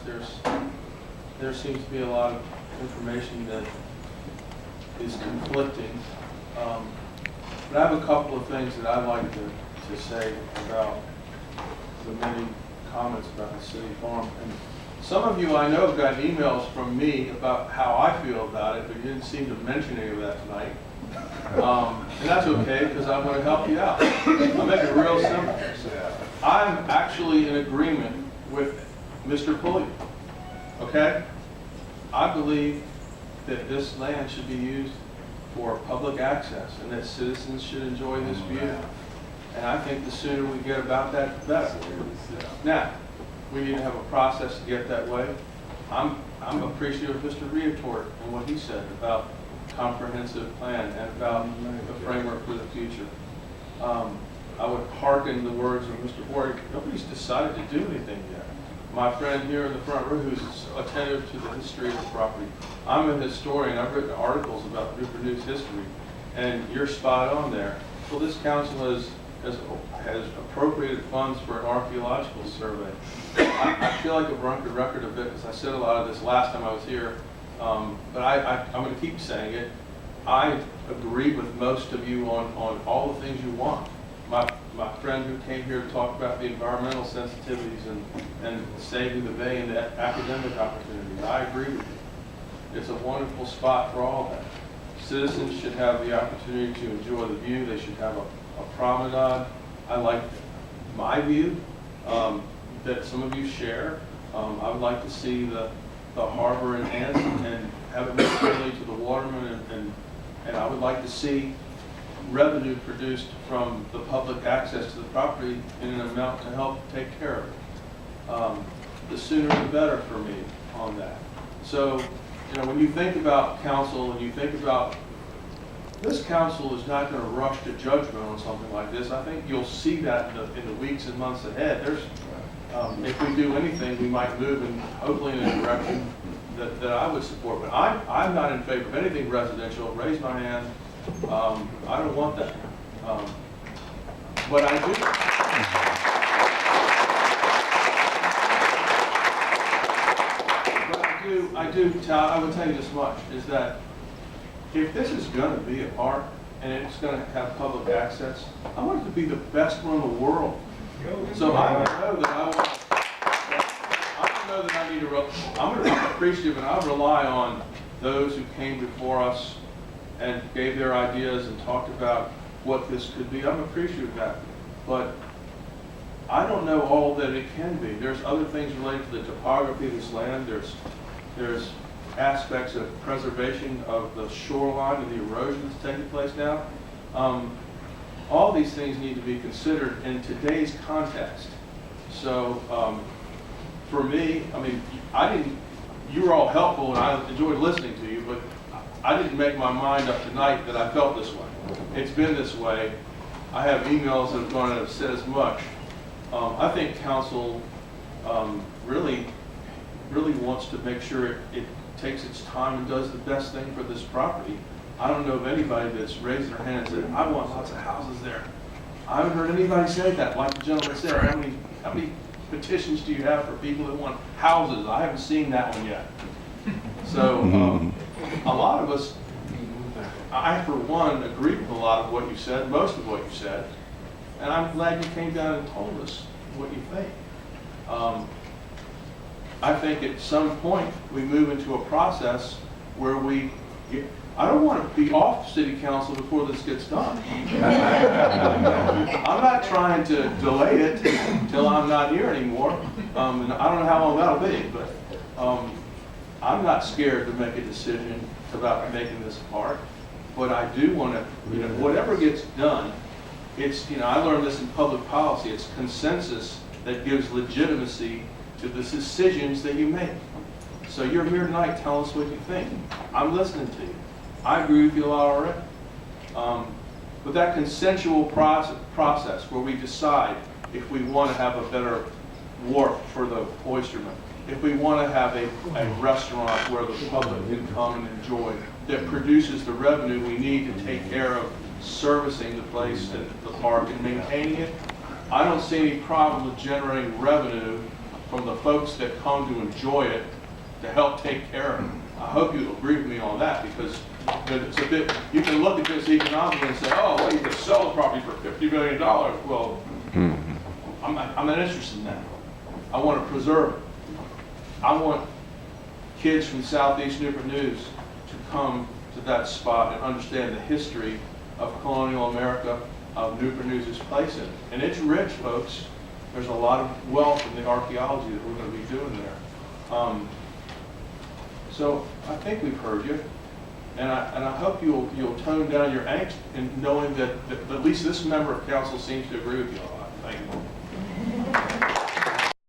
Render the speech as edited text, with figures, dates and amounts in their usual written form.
there seems to be a lot of information that is conflicting. But I have a couple of things that I'd like to say about the many comments about the city farm. And some of you I know have gotten emails from me about how I feel about it, but you didn't seem to mention any of that tonight. And that's okay, because I'm going to help you out. I'll make it real simple. I'm actually in agreement with Mr. Pulley. Okay? I believe that this land should be used for public access and that citizens should enjoy this view. And I think the sooner we get about that, the better. Now, we need to have a process to get that way. I'm appreciative of Mr. Riatort and what he said about comprehensive plan and about the framework for the future. I would hearken the words of Mr. Boyd. Nobody's decided to do anything yet. My friend here in the front row who's attentive to the history of the property. I'm a historian. I've written articles about Newport News history, and you're spot on there. Well, this council has appropriated funds for an archaeological survey. I feel like a broken record a bit because I said a lot of this last time I was here, but I'm going to keep saying it. I agree with most of you on all the things you want. My friend who came here to talk about the environmental sensitivities and saving the bay and the academic opportunities, I agree with you. It's a wonderful spot for all that. Citizens should have the opportunity to enjoy the view. They should have a promenade. I like my view that some of you share. I would like to see the harbor enhanced and have it more friendly to the watermen, and I would like to see revenue produced from the public access to the property in an amount to help take care of it. The sooner the better for me on that. So, when you think about council and you think about this council is not going to rush to judgment on something like this. I think you'll see that in the weeks and months ahead. If we do anything, we might move in hopefully in a direction that I would support. But I'm not in favor of anything residential. Raise my hand. I don't want that. But I would tell you this much, is that if this is going to be a park and it's going to have public access, I want it to be the best one in the world. So I know that I need to, I'm appreciative, and I rely on those who came before us and gave their ideas and talked about what this could be. I'm appreciative of that. But I don't know all that it can be. There's other things related to the topography of this land. There's aspects of preservation of the shoreline and the erosion that's taking place now. All these things need to be considered in today's context. So for me, you were all helpful and I enjoyed listening to you, but I didn't make my mind up tonight that I felt this way. It's been this way. I have emails that have gone and have said as much. I think council really wants to make sure it takes its time and does the best thing for this property. I don't know of anybody that's raised their hand and said, I want lots of houses there. I haven't heard anybody say that. Like the gentleman said, how many petitions do you have for people that want houses? I haven't seen that one yet. So a lot of us, I for one, agree with a lot of what you said, most of what you said, and I'm glad you came down and told us what you think. I think at some point we move into a process where I don't want to be off city council before this gets done. I'm not trying to delay it until I'm not here anymore. And I don't know how long that'll be, but I'm not scared to make a decision about making this a park. But I do want to, whatever gets done, I learned this in public policy. It's consensus that gives legitimacy to the decisions that you make. So you're here tonight, tell us what you think. I'm listening to you. I agree with you a lot already. But that consensual process where we decide if we want to have a better wharf for the oystermen, if we want to have a restaurant where the public can come and enjoy, that produces the revenue we need to take care of servicing the place and the park and maintaining it, I don't see any problem with generating revenue from the folks that come to enjoy it to help take care of it. I hope you agree with me on that, because it's a bit, you can look at this economically and say, oh, well, you could sell the property for $50 million. Well, I'm not interested in that. I want to preserve it. I want kids from Southeast Newport News to come to that spot and understand the history of colonial America, of Newport News' place in it. And it's rich, folks. There's a lot of wealth in the archaeology that we're going to be doing there. So I think we've heard you, and I hope you'll tone down your angst in knowing that at least this member of council seems to agree with you a lot. Thank you.